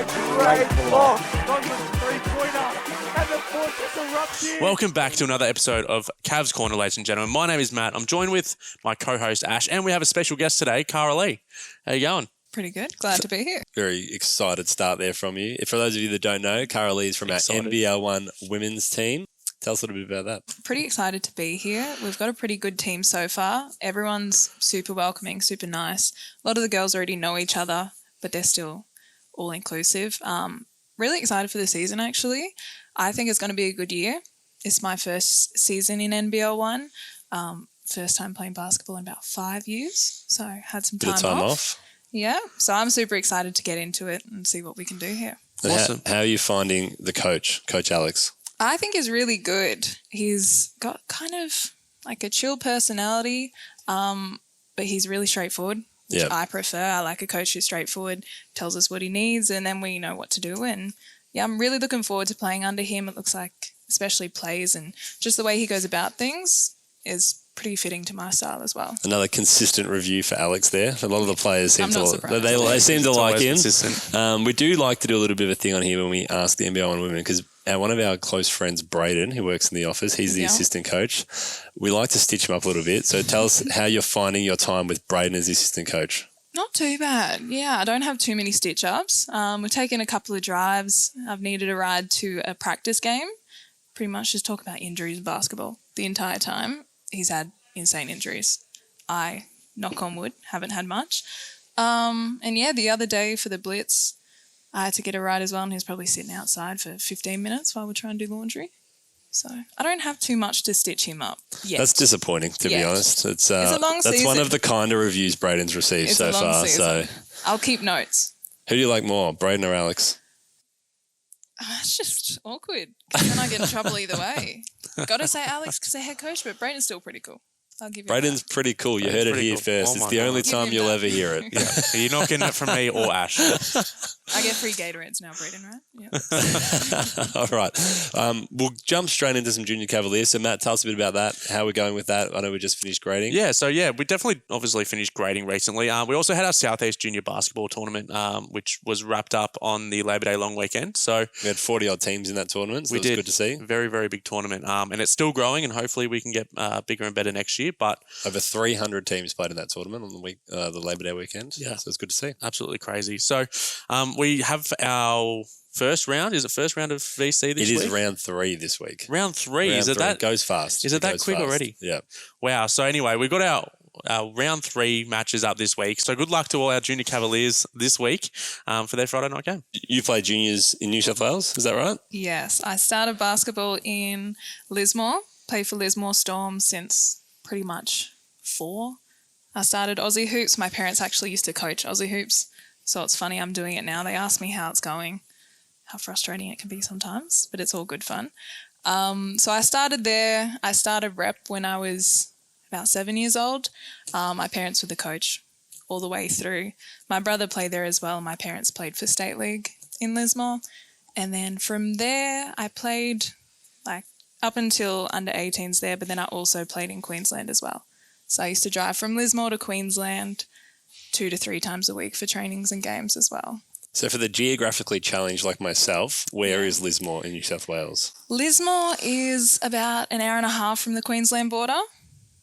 a great block. Douglas three-pointer. And the fortress erupts in. Welcome back to another episode of Cavs Corner, ladies and gentlemen. My name is Matt. I'm joined with my co-host Ash, and we have a special guest today, Caralie. How you going? Pretty good. Glad to be here. Very excited start there from you. For those of you that don't know, Caralie is from our NBL1 Women's team. Tell us a little bit about that. Pretty excited to be here. We've got a pretty good team so far. Everyone's super welcoming, super nice. A lot of the girls already know each other, but they're still all inclusive. Really excited for the season, actually. I think it's going to be a good year. It's my first season in NBL1. First time playing basketball in about 5 years. So had some time off. Yeah. So I'm super excited to get into it and see what we can do here. Awesome. How are you finding the coach Alex? I think he's really good. He's got kind of like a chill personality, but he's really straightforward, which I prefer. I like a coach who's straightforward, tells us what he needs, and then we know what to do. And yeah, I'm really looking forward to playing under him. It looks like, especially plays and just the way he goes about things is pretty fitting to my style as well. Another consistent review for Alex there. A lot of the players seem they seem to like him. Consistent. We do like to do a little bit of a thing on here when we ask the NBL1 women, because one of our close friends, Braden, who works in the office, he's the assistant coach. We like to stitch him up a little bit. So tell us how you're finding your time with Braden as the assistant coach. Not too bad. Yeah, I don't have too many stitch-ups. We've taken a couple of drives. I've needed a ride to a practice game. Pretty much just talk about injuries in basketball the entire time. He's had insane injuries. I, knock on wood, haven't had much. And yeah, the other day for the Blitz, I had to get a ride as well, and he was probably sitting outside for 15 minutes while we're trying to do laundry. So I don't have too much to stitch him up yet. That's disappointing, to be honest. It's a long that's season. one of the kinder reviews Braden's received so far. Season. So I'll keep notes. Who do you like more, Braden or Alex? It's just awkward. Then I get in trouble either way. Got to say Alex because they're head coach, but Braden's still pretty cool. I'll give you Braden's that. Pretty cool. You heard it here first. It's the only time you'll ever hear it. Yeah. You're not getting it from me or Ash. I get free Gatorades now, Braden, right? Yeah. All right. We'll jump straight into some junior Cavaliers. So, Matt, tell us a bit about that. How we're going with that. I know we just finished grading. Yeah, so we definitely obviously finished grading recently. We also had our Southeast Junior Basketball Tournament, which was wrapped up on the Labor Day long weekend. So we had 40-odd teams in that tournament, so it was good to see. Very, very big tournament. And it's still growing, and hopefully we can get bigger and better next year. But over 300 teams played in that tournament on the Labor Day weekend. Yeah. So it's good to see. Absolutely crazy. So we have our first round. Is it first round of VC this week? It is round 3 this week. Round 3. Is it that? It goes fast. Is it that quick already? Yeah. Wow. So anyway, we've got our round 3 matches up this week. So good luck to all our junior Cavaliers this week for their Friday night game. You play juniors in New South Wales, is that right? Yes. I started basketball in Lismore. Played for Lismore Storm since pretty much 4. I started Aussie Hoops. My parents actually used to coach Aussie Hoops. So it's funny I'm doing it now. They ask me how it's going, how frustrating it can be sometimes, but it's all good fun. So I started there. I started rep when I was about 7 years old. My parents were the coach all the way through. My brother played there as well. My parents played for State League in Lismore. And then from there, I played up until under 18s there, but then I also played in Queensland as well. So I used to drive from Lismore to Queensland 2 to 3 times a week for trainings and games as well. So for the geographically challenged like myself, where is Lismore in New South Wales? Lismore is about an hour and a half from the Queensland border.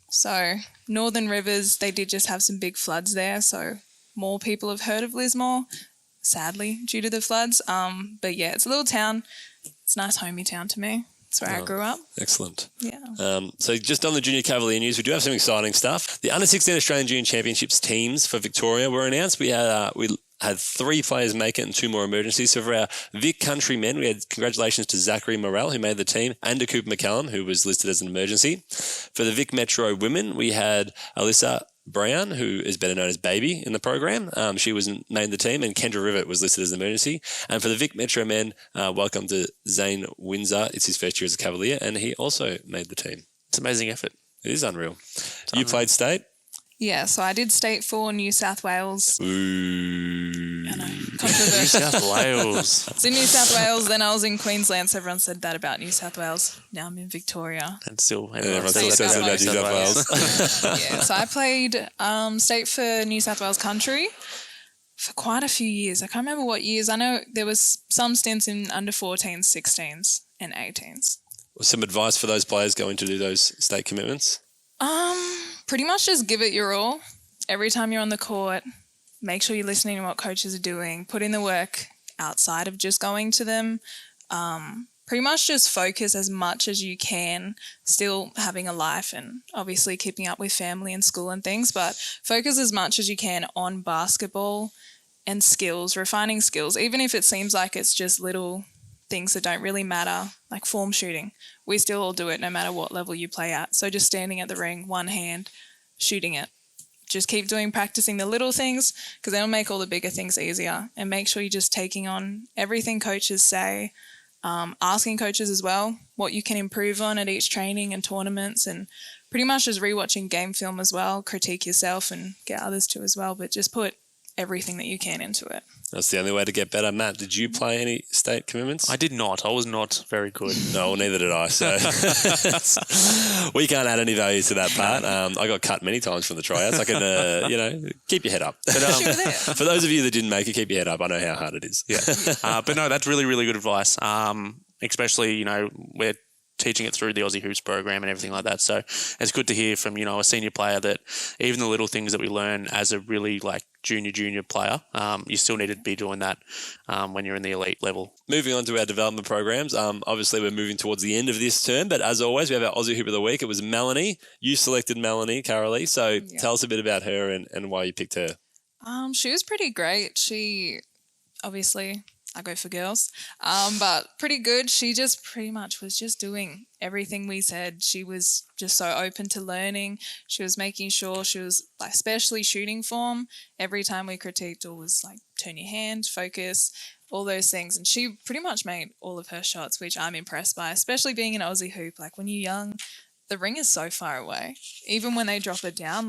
So Northern Rivers, they did just have some big floods there, so more people have heard of Lismore, sadly, due to the floods. But yeah, it's a little town. It's a nice homey town to me. That's where I grew up. Excellent. Yeah. So just on the Junior Cavalier news, we do have some exciting stuff. The Under-16 Australian Junior Championships teams for Victoria were announced. We had 3 players make it and 2 more emergencies. So for our Vic Country men, we had congratulations to Zachary Morrell, who made the team, and to Cooper McCallum, who was listed as an emergency. For the Vic Metro women, we had Alyssa Brown, who is better known as Baby in the program. She was named the team, and Kendra Rivet was listed as an emergency. And for the Vic Metro men, welcome to Zane Windsor. It's his first year as a Cavalier, and he also made the team. It's an amazing effort. It is unreal. You played state? Yeah, so I did state for New South Wales. Ooh. I know, New controversial. South Wales. So New South Wales, then I was in Queensland, so everyone said that about New South Wales. Now I'm in Victoria. And still, everyone still says that about New South Wales. Yeah, so I played state for New South Wales country. for quite a few years. I can't remember what years. I know there was some stints in under 14s, 16s and 18s. Some advice for those players going to do those state commitments? Pretty much just give it your all. Every time you're on the court, make sure you're listening to what coaches are doing. Put in the work outside of just going to them. Pretty much just focus as much as you can, still having a life and obviously keeping up with family and school and things, but focus as much as you can on basketball and skills, refining skills, even if it seems like it's just little things that don't really matter, like form shooting. We still all do it no matter what level you play at. So just standing at the ring, one hand, shooting it. Just keep practicing the little things because they'll make all the bigger things easier, and make sure you're just taking on everything coaches say, asking coaches as well what you can improve on at each training and tournaments, and pretty much just rewatching game film as well, critique yourself and get others to as well, but just put everything that you can into it. That's the only way to get better. Matt, did you play any state commitments? I did not. I was not very good. No, well, neither did I. So we can't add any value to that part. I got cut many times from the tryouts. I can, keep your head up. But, for those of you that didn't make it, keep your head up. I know how hard it is. Yeah. But no, that's really, really good advice. Especially, we're teaching it through the Aussie Hoops program and everything like that. So it's good to hear from, a senior player that even the little things that we learn as a really junior player, you still need to be doing that when you're in the elite level. Moving on to our development programs. Obviously, we're moving towards the end of this term, but as always, we have our Aussie Hoop of the Week. It was Melanie. You selected Melanie, Caralie. So tell us a bit about her and why you picked her. She was pretty great. She obviously... I go for girls, but pretty good. She just pretty much was just doing everything we said. She was just so open to learning. She was making sure she was, especially shooting form, every time we critiqued or was turn your hand, focus, all those things. And she pretty much made all of her shots, which I'm impressed by, especially being an Aussie hoop. When you're young, the ring is so far away. Even when they drop it down,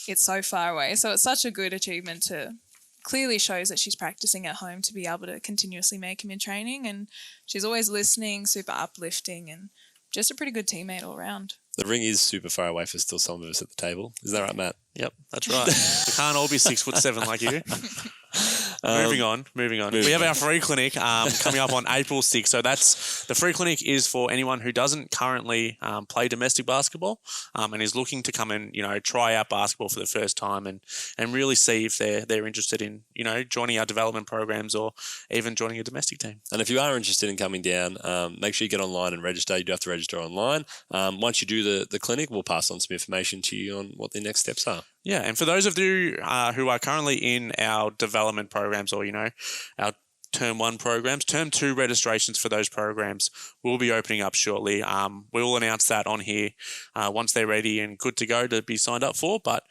it's so far away. So it's such a good achievement to... clearly shows that she's practicing at home to be able to continuously make him in training, and she's always listening, super uplifting, and just a pretty good teammate all around. The ring is super far away for still some of us at the table. Is that right, Matt? Yep, that's right. We can't all be 6'7" like you. Moving on. We have our free clinic coming up on April 6th. So the free clinic is for anyone who doesn't currently play domestic basketball and is looking to come and, try out basketball for the first time and really see if they're interested in, joining our development programs or even joining a domestic team. And if you are interested in coming down, make sure you get online and register. You do have to register online. Once you do the clinic, we'll pass on some information to you on what the next steps are. Yeah, and for those of you who are currently in our development programs or, our Term 1 programs, Term 2 registrations for those programs will be opening up shortly. We will announce that on here once they're ready and good to go to be signed up for. But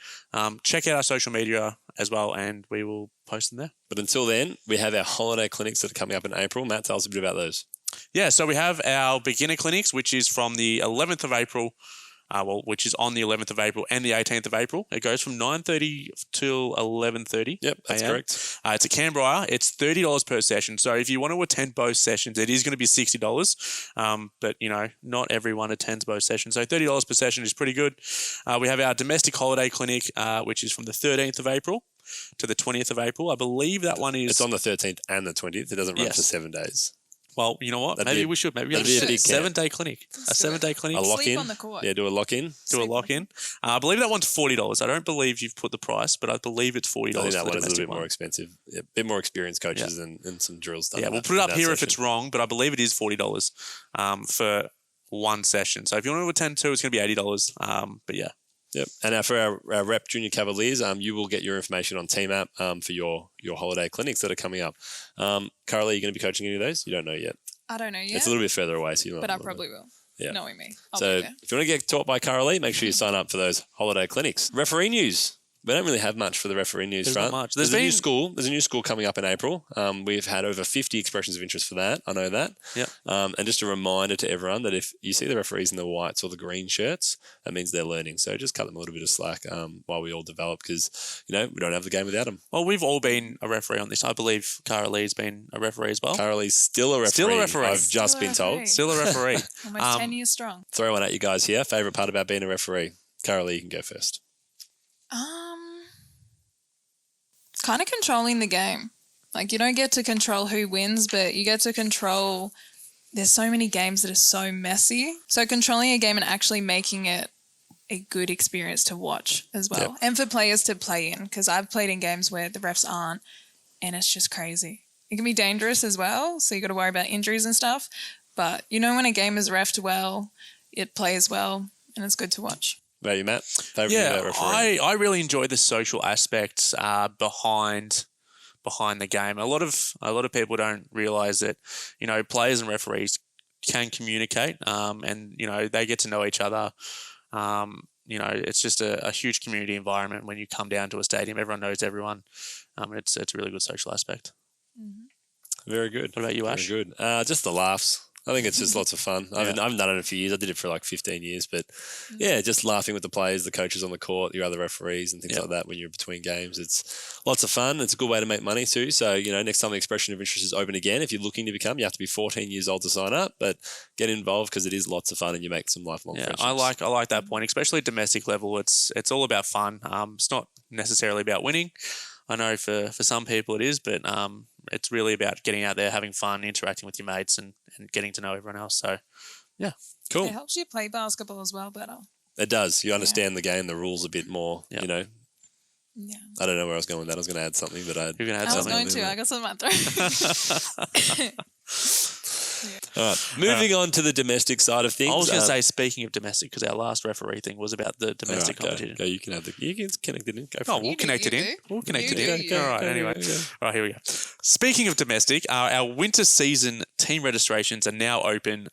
check out our social media as well and we will post them there. But until then, we have our holiday clinics that are coming up in April. Matt, tell us a bit about those. Yeah, so we have our beginner clinics, which is from the 11th of April. Which is on the 11th of April and the 18th of April. It goes from 9:30 till 11:30. Yep, that's correct. It's at Canberra. It's $30 per session. So if you want to attend both sessions, it is going to be $60. But, not everyone attends both sessions. So $30 per session is pretty good. We have our domestic holiday clinic, which is from the 13th of April to the 20th of April. I believe that one is... It's on the 13th and the 20th. It doesn't run for 7 days. Well, you know what? Maybe we should. Maybe we have a 7-day clinic. A 7-day clinic. A lock-in. Sleep on the court. Yeah, do a lock-in. Do a lock-in. I believe that one's $40. I don't believe you've put the price, but I believe it's $40. I think that one is a little bit more expensive. Yeah, a bit more experienced coaches and some drills done. Yeah, we'll put it up here if it's wrong, but I believe it is $40 for one session. So if you want to attend two, it's going to be $80. But yeah. Yep. And for our rep junior Cavaliers, you will get your information on Team App for your holiday clinics that are coming up. Caralie, are you going to be coaching any of those? You don't know yet. I don't know yet. It's a little bit further away, so but I probably will. Yeah. Knowing me. So if you want to get taught by Caralie, make sure you sign up for those holiday clinics. Referee news. We don't really have much for the referee news There's front. Not much. There's a new school. There's a new school coming up in April. We've had over 50 expressions of interest for that. I know that. Yeah. And just a reminder to everyone that if you see the referees in the whites or the green shirts, that means they're learning. So just cut them a little bit of slack while we all develop because, we don't have the game without them. Well, we've all been a referee on this. I believe Caralie's been a referee as well. Caralie's still a referee. Still a referee. I've just been told. Still a referee. Almost 10 years strong. Throw one at you guys here. Favourite part about being a referee? Caralie, you can go first. kind of controlling the game. Like, you don't get to control who wins, but you get to control. There's so many games that are so messy. So controlling a game and actually making it a good experience to watch as well. Yep. And for players to play in, because I've played in games where the refs aren't, and it's just crazy. It can be dangerous as well, so you got to worry about injuries and stuff. But you know when a game is reffed well, it plays well, and it's good to watch. What about you, Matt? Favorite thing about refereeing? I really enjoy the social aspects behind the game. A lot of people don't realise that, you know, players and referees can communicate, and you know they get to know each other. You know, it's just a huge community environment when you come down to a stadium. Everyone knows everyone. It's a really good social aspect. Mm-hmm. Very good. What about you, Ash? Very good. Just the laughs. I think it's just lots of fun. I haven't done it in a few years. I did it for like 15 years. But yeah, just laughing with the players, the coaches on the court, your other referees and things like that when you're between games. It's lots of fun. It's a good way to make money too. So, you know, next time the expression of interest is open again, if you're looking to become, you have to be 14 years old to sign up. But get involved because it is lots of fun and you make some lifelong friendships. I like that point, especially at domestic level. It's all about fun. It's not necessarily about winning. I know for some people it is, but it's really about getting out there, having fun, interacting with your mates and getting to know everyone else. So, yeah. Cool. It helps you play basketball as well better. It does. You understand the game, the rules a bit more, you know. Yeah. I don't know where I was going with that. I was going to add something, but You're going to add I was something. going to. I got something in my throat. All right. Moving on to the domestic side of things. I was going to say, speaking of domestic, because our last referee thing was about the domestic competition. Go, you can connect it in. Go for it. We'll connect it in. We'll connect it in. All right, anyway. Go. All right, here we go. Speaking of domestic, our winter season team registrations are now open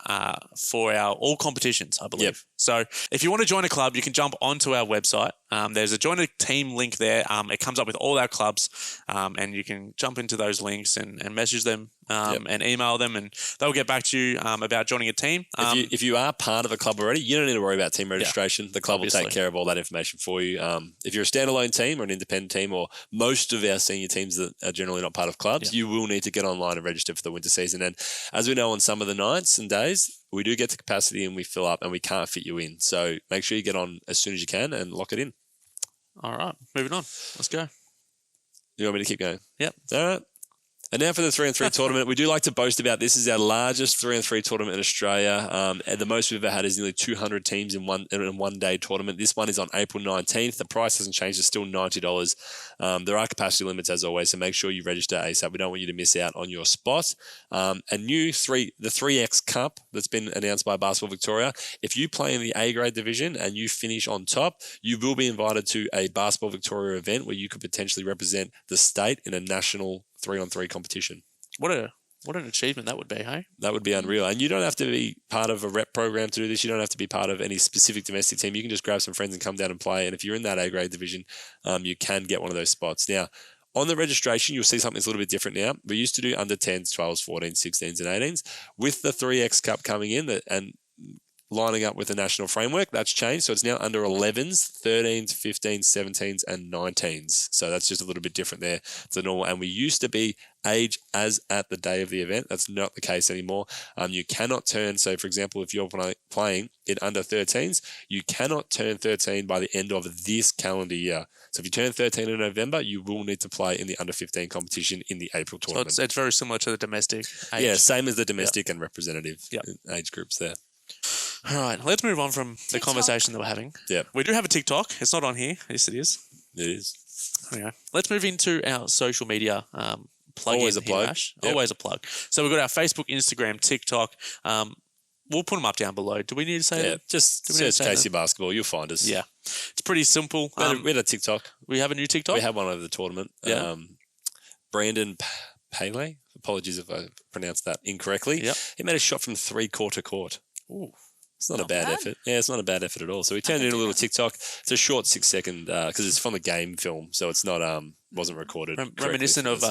for our all competitions, I believe. Yep. So if you want to join a club, you can jump onto our website. There's a join a team link there. It comes up with all our clubs, and you can jump into those links and message them and email them, and they'll get back to you about joining a team. If you are part of a club already, you don't need to worry about team registration. The club will take care of all that information for you. If you're a standalone team or an independent team, or most of our senior teams that are generally not part of clubs, you will need to get online and register for the winter season. And as we know, on some of the nights and days, we do get to capacity and we fill up and we can't fit you in. So make sure you get on as soon as you can and lock it in. All right, moving on. Let's go. You want me to keep going? Yep. All right. And now for the 3-on-3 tournament. We do like to boast about this. This is our largest 3-on-3 tournament in Australia. And the most we've ever had is nearly 200 teams in a one-day tournament. This one is on April 19th. The price hasn't changed. It's still $90. There are capacity limits as always, so make sure you register ASAP. We don't want you to miss out on your spot. The 3X Cup that's been announced by Basketball Victoria. If you play in the A-grade division and you finish on top, you will be invited to a Basketball Victoria event where you could potentially represent the state in a national 3-on-3 competition. What an achievement that would be, hey? That would be unreal. And you don't have to be part of a rep program to do this. You don't have to be part of any specific domestic team. You can just grab some friends and come down and play. And if you're in that A-grade division, you can get one of those spots. Now, on the registration, you'll see something that's a little bit different now. We used to do under 10s, 12s, 14s, 16s, and 18s. With the 3X Cup coming in and lining up with the national framework, that's changed. So it's now under 11s, 13s, 15s, 17s, and 19s. So that's just a little bit different there to normal. And we used to be age as at the day of the event. That's not the case anymore. You cannot turn, so for example, if you're playing it under 13s, you cannot turn 13 by the end of this calendar year. So if you turn 13 in November, you will need to play in the under 15 competition in the April tournament. So it's very similar to the domestic age. Yeah, same as the domestic and representative age groups there. All right, let's move on from the conversation that we're having. Yeah. We do have a TikTok. It's not on here. Yes, it is. It is. Okay. Let's move into our social media plug. Always a plug. Yep. Always a plug. So we've got our Facebook, Instagram, TikTok. We'll put them up down below. Do we need to say that? Just search Casey Basketball. You'll find us. Yeah. It's pretty simple. We had a TikTok. We have a new TikTok? We had one over the tournament. Yeah. Brandon Pele, apologies if I pronounced that incorrectly. Yep. He made a shot from 3-quarter court. Ooh. It's not a bad effort. Yeah, it's not a bad effort at all. So we turned it into a little TikTok. It's a short 6-second because it's from the game film, so it's not wasn't recorded. Reminiscent of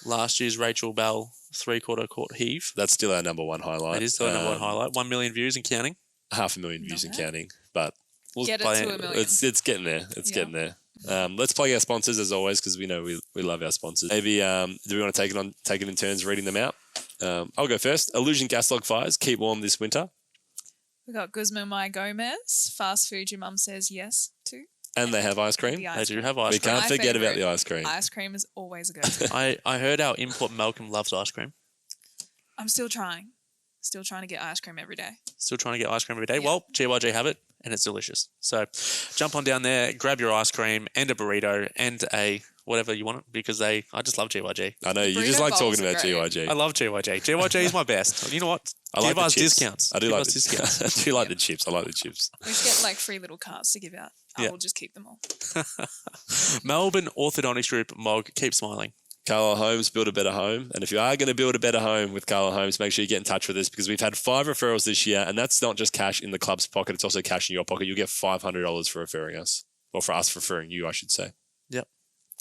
last year's Rachel Bell 3-quarter court heave. That's still our number one highlight. It is still our number one highlight. 1 million views and counting. 500,000 views and counting, but we'll get it to 1 million. It's getting there. It's getting there. Let's plug our sponsors as always because we know we love our sponsors. Maybe do we want to take it in turns reading them out? I'll go first. Illusion Gas Log Fires. Keep warm this winter. We got Guzman My Gomez. Fast food your mum says yes to. And they have ice cream. The They ice do cream. have ice We cream. can't My forget about favourite. the ice cream. Ice cream is always a go-to. I heard our import Malcolm loves ice cream. I'm still trying. Still trying to get ice cream every day. Still trying to get ice cream every day. Yeah. Well, GYG have it, and it's delicious. So jump on down there, grab your ice cream and a burrito and a whatever you want, because I just love GYG. I know, you burrito just like bowls talking are about great. GYG. I love GYG. GYG is my best. You know what? I like Give the us chips. discounts. I do Give like us the discounts. I do like the chips. I like the chips. We should get like free little cards to give out. I Yeah. will just keep them all. Melbourne Orthodontics Group, Mog, keep smiling. Carla Holmes, build a better home. And if you are going to build a better home with Carla Holmes, make sure you get in touch with us, because we've had 5 referrals this year, and that's not just cash in the club's pocket, it's also cash in your pocket. You'll get $500 for referring us, or for us referring you, I should say. Yep.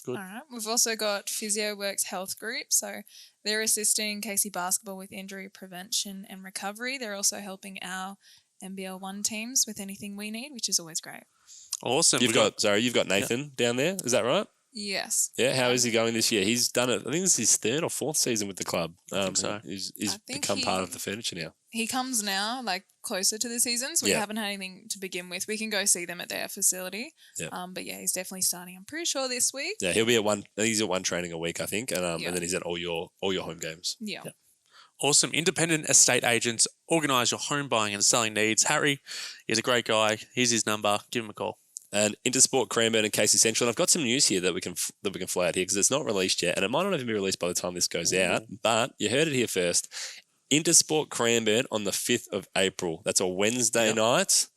Good. All right. We've also got PhysioWorks Health Group. So they're assisting Casey Basketball with injury prevention and recovery. They're also helping our NBL1 teams with anything we need, which is always great. Awesome. You've got Nathan down there. Is that right? Yes. Yeah. How is he going this year? He's done it. I think this is his 3rd or 4th season with the club. I think so. He's I think become part of the furniture now. He comes now, like closer to the season, so we Yeah. haven't had anything to begin with. We can go see them at their facility. Yeah. But yeah, he's definitely starting. I'm pretty sure this week. Yeah, he'll be at one. He's at one training a week, I think, and Yeah. and then he's at all your home games. Yeah. Awesome. Independent estate agents, organise your home buying and selling needs. Harry is a great guy. Here's his number. Give him a call. And Intersport, Cranbourne, and Casey Central. And I've got some news here that we can fly out here, because it's not released yet, and it might not even be released by the time this goes out. But you heard it here first. Intersport Cranbourne on the 5th of April. That's a Wednesday night.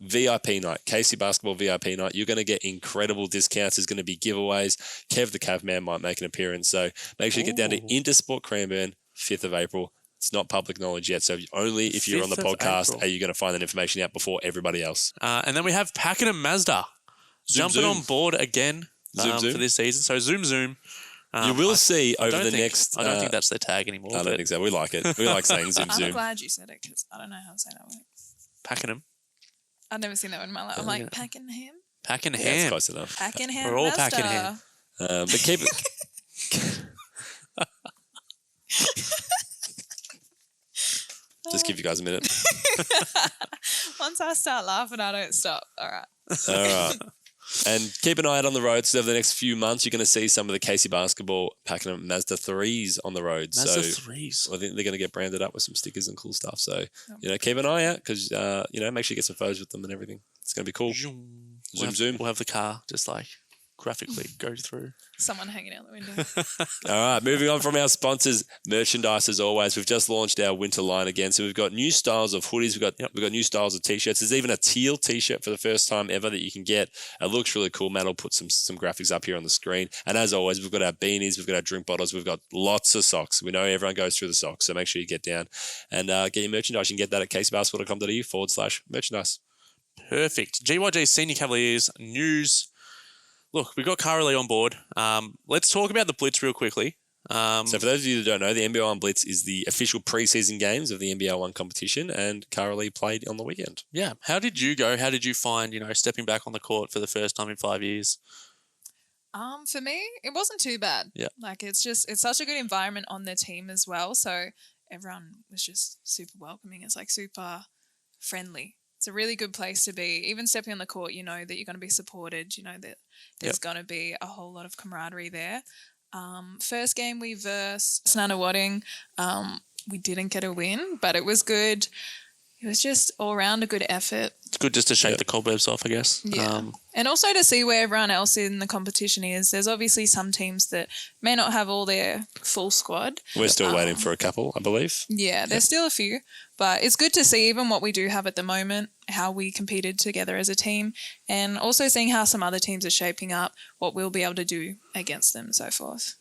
VIP night, Casey Basketball VIP night. You're going to get incredible discounts. There's going to be giveaways. Kev the Cav Man might make an appearance. So make sure you get down to Intersport Cranbourne, 5th of April. It's not public knowledge yet. So only if you're on the 5th of podcast April. are you going to find that information out before everybody else. And then we have Pakenham Mazda jumping Zoom. on board again Zoom. for this season. So Zoom. You will see I over don't the think- next... I don't think that's their tag anymore. I don't think so. We like it. We like saying Zoom I'm Zoom. glad you said it because I don't know how to say that word. Pakenham. I've never seen that word in my life. I'm like, Pakenham? Pakenham. Yeah, it's close enough. Pakenham We're all Mazda. Pakenham. But keep it... Just give you guys a minute. Once I start laughing, I don't stop. All right. All right. And keep an eye out on the roads. So over the next few months, you're going to see some of the Casey Basketball Pakenham Mazda 3s on the road. Mazda So 3s. I think they're going to get branded up with some stickers and cool stuff. So, keep an eye out, because, make sure you get some photos with them and everything. It's going to be cool. Zoom. We'll have the car just like graphically go through. Someone hanging out the window. All right, moving on from our sponsors, merchandise as always. We've just launched our winter line again, so we've got new styles of hoodies. We've got new styles of t-shirts. There's even a teal t-shirt for the first time ever that you can get. It looks really cool. Matt will put some graphics up here on the screen. And as always, we've got our beanies, we've got our drink bottles, we've got lots of socks. We know everyone goes through the socks, so make sure you get down and get your merchandise. You can get that at caseybasketball.com.au/merchandise. Perfect. GYG Senior Cavaliers news. Look, we've got Caralie on board. Let's talk about the Blitz real quickly. So for those of you that don't know, the NBL1 Blitz is the official preseason games of the NBL1 competition, and Caralie played on the weekend. Yeah. How did you go? How did you find, stepping back on the court for the first time in 5 years? For me, it wasn't too bad. Yeah. Like it's such a good environment on the team as well. So everyone was just super welcoming. It's like super friendly. It's a really good place to be. Even stepping on the court, you know that you're going to be supported. You know that there's going to be a whole lot of camaraderie there. First game we versed Snanawadding. We didn't get a win, but it was good. It was just all around a good effort. It's good just to shake the cobwebs off, I guess. Yeah. And also to see where everyone else in the competition is. There's obviously some teams that may not have all their full squad. We're still waiting for a couple, I believe. Yeah, there's still a few. But it's good to see even what we do have at the moment, how we competed together as a team, and also seeing how some other teams are shaping up, what we'll be able to do against them and so forth.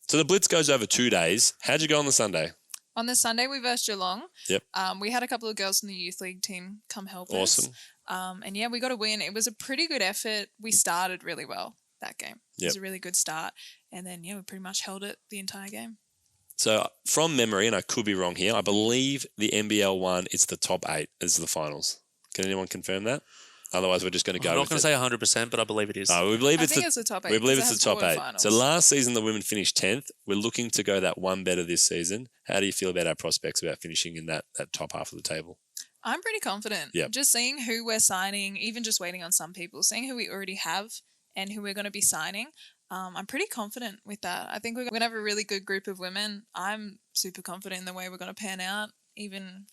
So the Blitz goes over 2 days. How'd you go on the Sunday? On the Sunday, we versed Geelong. Yep. We had a couple of girls from the youth league team come help us. Awesome. And yeah, we got a win. It was a pretty good effort. We started really well that game. It was a really good start. And then, we pretty much held it the entire game. So from memory, and I could be wrong here, I believe the NBL1 is the top 8 as the finals. Can anyone confirm that? Otherwise, we're just going to go I'm not with going to say 100%, but I believe it is. We believe I it's think it's the top 8. We believe because it's it the has top 8. 4 finals. So last season, the women finished 10th. We're looking to go that one better this season. How do you feel about our prospects about finishing in that top half of the table? I'm pretty confident. Yep. Just seeing who we're signing, even just waiting on some people, seeing who we already have and who we're going to be signing. I'm pretty confident with that. I think we're going to have a really good group of women. I'm super confident in the way we're going to pan out, even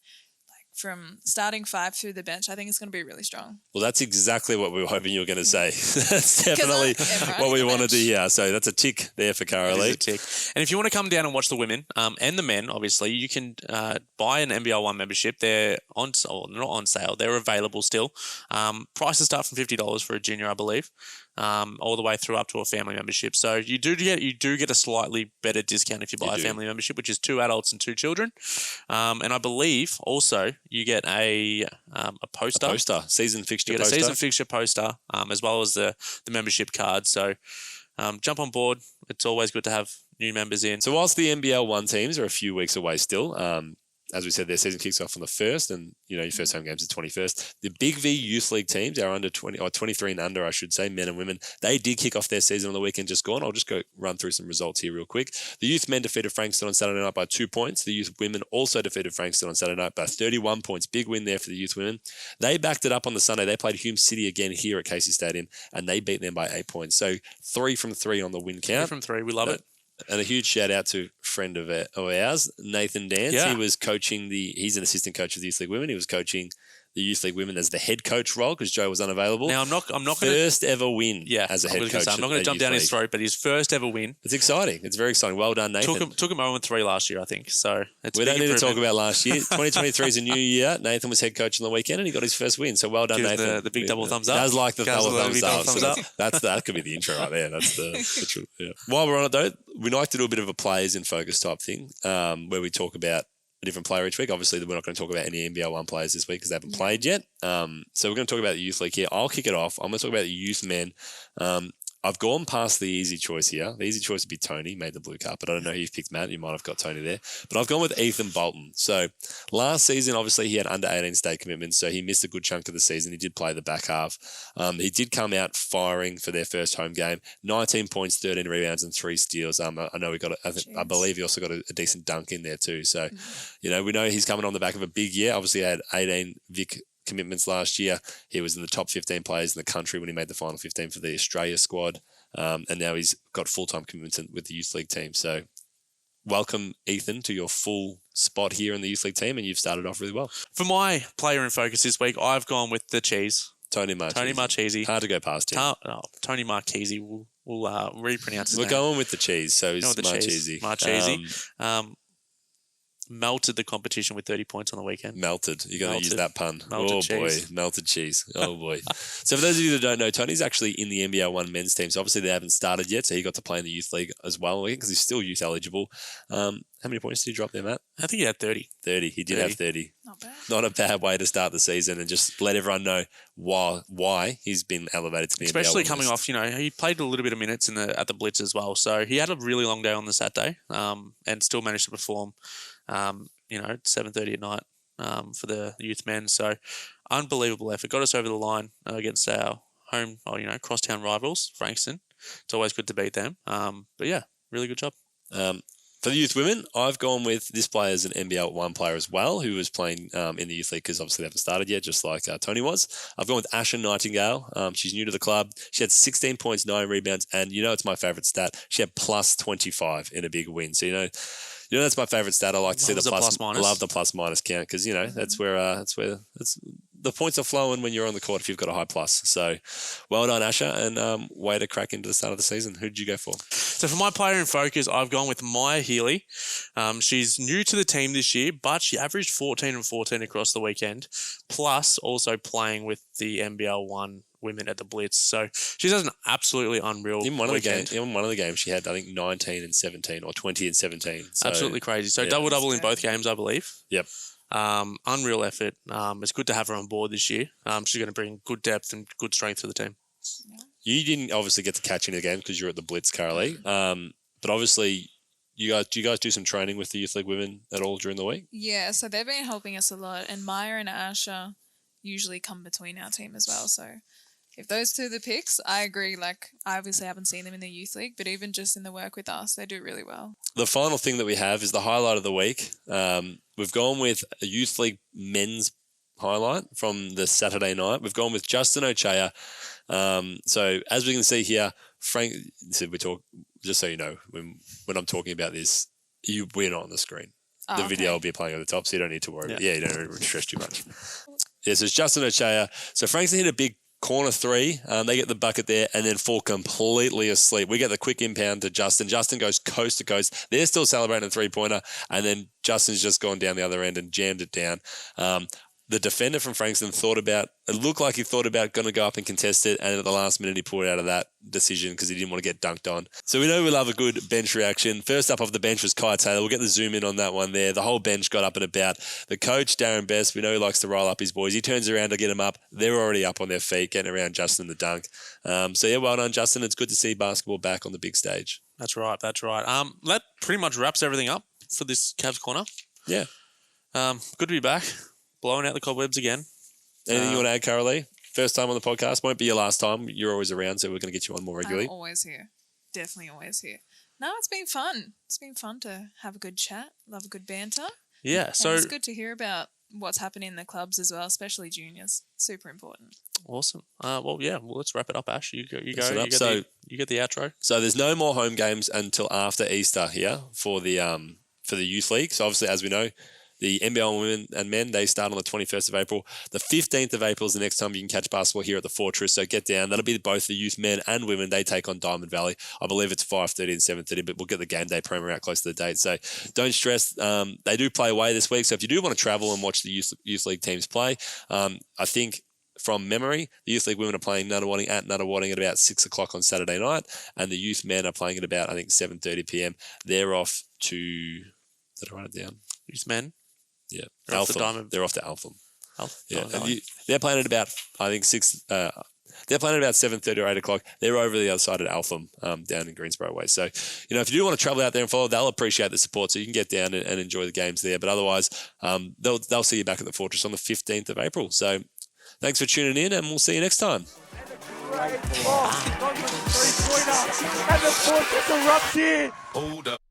from starting 5 through the bench. I think it's going to be really strong. Well, that's exactly what we were hoping you were going to say. That's definitely what we wanted to hear. So that's a tick there for Caralie. A tick. And if you want to come down and watch the women and the men, obviously, you can buy an NBL1 membership. They're not on sale. They're available still. Prices start from $50 for a junior, I believe. All the way through up to a family membership. So you do get a slightly better discount if you buy a family membership, which is 2 adults and 2 children. And I believe also you get a poster. Season fixture you get poster. a season fixture poster, as well as the membership card. So jump on board. It's always good to have new members in. So whilst the NBL1 teams are a few weeks away still, as we said, their season kicks off on the 1st, and your first home games are 21st. The Big V Youth League teams, our under 20 or 23 and under, I should say, men and women, they did kick off their season on the weekend just gone. I'll just go run through some results here real quick. The youth men defeated Frankston on Saturday night by 2 points. The youth women also defeated Frankston on Saturday night by 31 points. Big win there for the youth women. They backed it up on the Sunday. They played Hume City again here at Casey Stadium, and they beat them by 8 points. So 3 from 3 on the win count. 3 from 3, we love it. And a huge shout out to a friend of ours, Nathan Dance. Yeah. He was coaching he's an assistant coach of the Youth League Women. He was coaching the Youth League Women as the head coach role because Joe was unavailable. Now, I'm not going to... First ever win as a head coach. I'm not going to jump down his throat, but his first ever win. It's exciting. It's very exciting. Well done, Nathan. Took him 0-3 last year, I think. So it's we don't need to talk about last year. 2023 is a new year. Nathan was head coach on the weekend and he got his first win. So well done, Nathan. The big double thumbs up. Does like the double thumbs up. Up. That could be the intro right there. That's yeah. While we're on it though, we like to do a bit of a players in focus type thing where we talk about a different player each week. Obviously, we're not going to talk about any NBL1 players this week because they haven't played yet. So we're going to talk about the Youth League here. I'll kick it off. I'm going to talk about the youth men. I've gone past the easy choice here. The easy choice would be Tony, made the blue card, but I don't know who you've picked, Matt. You might have got Tony there. But I've gone with Ethan Bolton. So last season, obviously, he had under 18 state commitments, so he missed a good chunk of the season. He did play the back half. He did come out firing for their first home game. 19 points, 13 rebounds, and 3 steals. I know I believe he also got a decent dunk in there too. So, we know he's coming on the back of a big year. Obviously, he had 18 Vic commitments last year. He was in the top 15 players in the country when he made the final 15 for the Australia squad. And now he's got full-time commitments with the Youth League team. So welcome, Ethan, to your full spot here in the Youth League team, and you've started off really well. For my player in focus this week, I've gone with the cheese. Tony Marchese. Hard to go past him. Tony Marchese. We'll repronounce his name. We're going with the cheese, so he's Marchese. Marchese. Melted the competition with 30 points on the weekend. Melted. You're going to use that pun. Melted cheese. Boy. Melted cheese. Oh, boy. So for those of you that don't know, Tony's actually in the NBL1 men's team. So obviously they haven't started yet. So he got to play in the youth league as well because he's still youth eligible. How many points did he drop there, Matt? I think he had 30. 30. He did have 30. Not bad. Not a bad way to start the season and just let everyone know why he's been elevated to the Especially NBL1 coming off, he played a little bit of minutes at the Blitz as well. So he had a really long day on the Saturday and still managed to perform. 7:30 at night for the youth men. So unbelievable effort. Got us over the line against our home, crosstown rivals, Frankston. It's always good to beat them. But yeah, really good job. For the youth women, I've gone with this player as an NBL1 player as well, who was playing in the youth league because obviously they haven't started yet, just like Tony was. I've gone with Asha Nightingale. She's new to the club. She had 16 points, 9 rebounds, and it's my favourite stat. She had plus 25 in a big win. So, that's my favourite stat. I like to see the plus minus. I love the plus minus count because that's where the points are flowing when you're on the court if you've got a high plus. So, well done, Asha, and way to crack into the start of the season. Who did you go for? So for my player in focus, I've gone with Maya Healy. She's new to the team this year, but she averaged 14 and 14 across the weekend, plus also playing with the NBL1 women at the Blitz. So she's has an absolutely unreal weekend. In one of the games, she had, I think, 19 and 17 or 20 and 17. So, absolutely crazy. So double in both games, I believe. Yep. Unreal effort. It's good to have her on board this year. She's going to bring good depth and good strength to the team. You didn't obviously get to catch any of the games because you're at the Blitz, Caralie. But obviously, do you guys do some training with the Youth League women at all during the week? Yeah, so they've been helping us a lot. And Maya and Asha usually come between our team as well. So if those two are the picks, I agree. I obviously haven't seen them in the youth league, but even just in the work with us, they do really well. The final thing that we have is the highlight of the week. We've gone with a youth league men's highlight from the Saturday night. We've gone with Justin Ochaya. So as we can see here, Frank said we talk. Just so you know, when I'm talking about this, we're not on the screen. The video will be playing at the top, so you don't need to worry. Yeah, you don't stress too much. Yeah, so it's Justin Ochaya. So Frankston hit a big corner three. They get the bucket there and then fall completely asleep. We get the quick impound to Justin. Justin goes coast to coast. They're still celebrating a three-pointer, and then Justin's just gone down the other end and jammed it down. The defender from Frankston looked like he thought about going to go up and contest it, and at the last minute he pulled out of that decision because he didn't want to get dunked on. So we know we love a good bench reaction. First up off the bench was Kai Taylor. We'll get the zoom in on that one there. The whole bench got up and about. The coach, Darren Best, we know he likes to roll up his boys. He turns around to get them up. They're already up on their feet, getting around Justin the dunk. So yeah, well done, Justin. It's good to see basketball back on the big stage. That's right. That pretty much wraps everything up for this Cavs Corner. Yeah. Good to be back. Blowing out the cobwebs again. Anything you want to add, Caralie? First time on the podcast. Won't be your last time. You're always around, so we're going to get you on more regularly. I'm always here. Definitely always here. No, it's been fun. It's been fun to have a good chat, love a good banter. Yeah, so and it's good to hear about what's happening in the clubs as well, especially juniors. Super important. Awesome. Well, let's wrap it up, Ash. You go. You get the outro. So there's no more home games until after Easter here for the youth league. So obviously, as we know, the NBL1 Women and Men, they start on the 21st of April. The 15th of April is the next time you can catch basketball here at the Fortress. So get down. That'll be both the youth men and women. They take on Diamond Valley. I believe it's 5:30 and 7:30, but we'll get the game day promo out close to the date. So don't stress. They do play away this week. So if you do want to travel and watch the youth league teams play, I think from memory, the youth league women are playing Nunawading at Nunawading at about 6 o'clock on Saturday night, and the youth men are playing at about, I think, 7:30 p.m. They're off to... Did I write it down? Youth men? Yeah, They're off to Alpham. Yeah, Oh, they're playing at about, I think, 6. They're playing at about 7:30 or 8 o'clock. They're over the other side at Alpham, down in Greensboro way. So, if you do want to travel out there and follow, they'll appreciate the support. So you can get down and enjoy the games there. But otherwise, they'll see you back at the Fortress on the 15th of April. So thanks for tuning in, and we'll see you next time. And the Fortress erupts here. Hold up.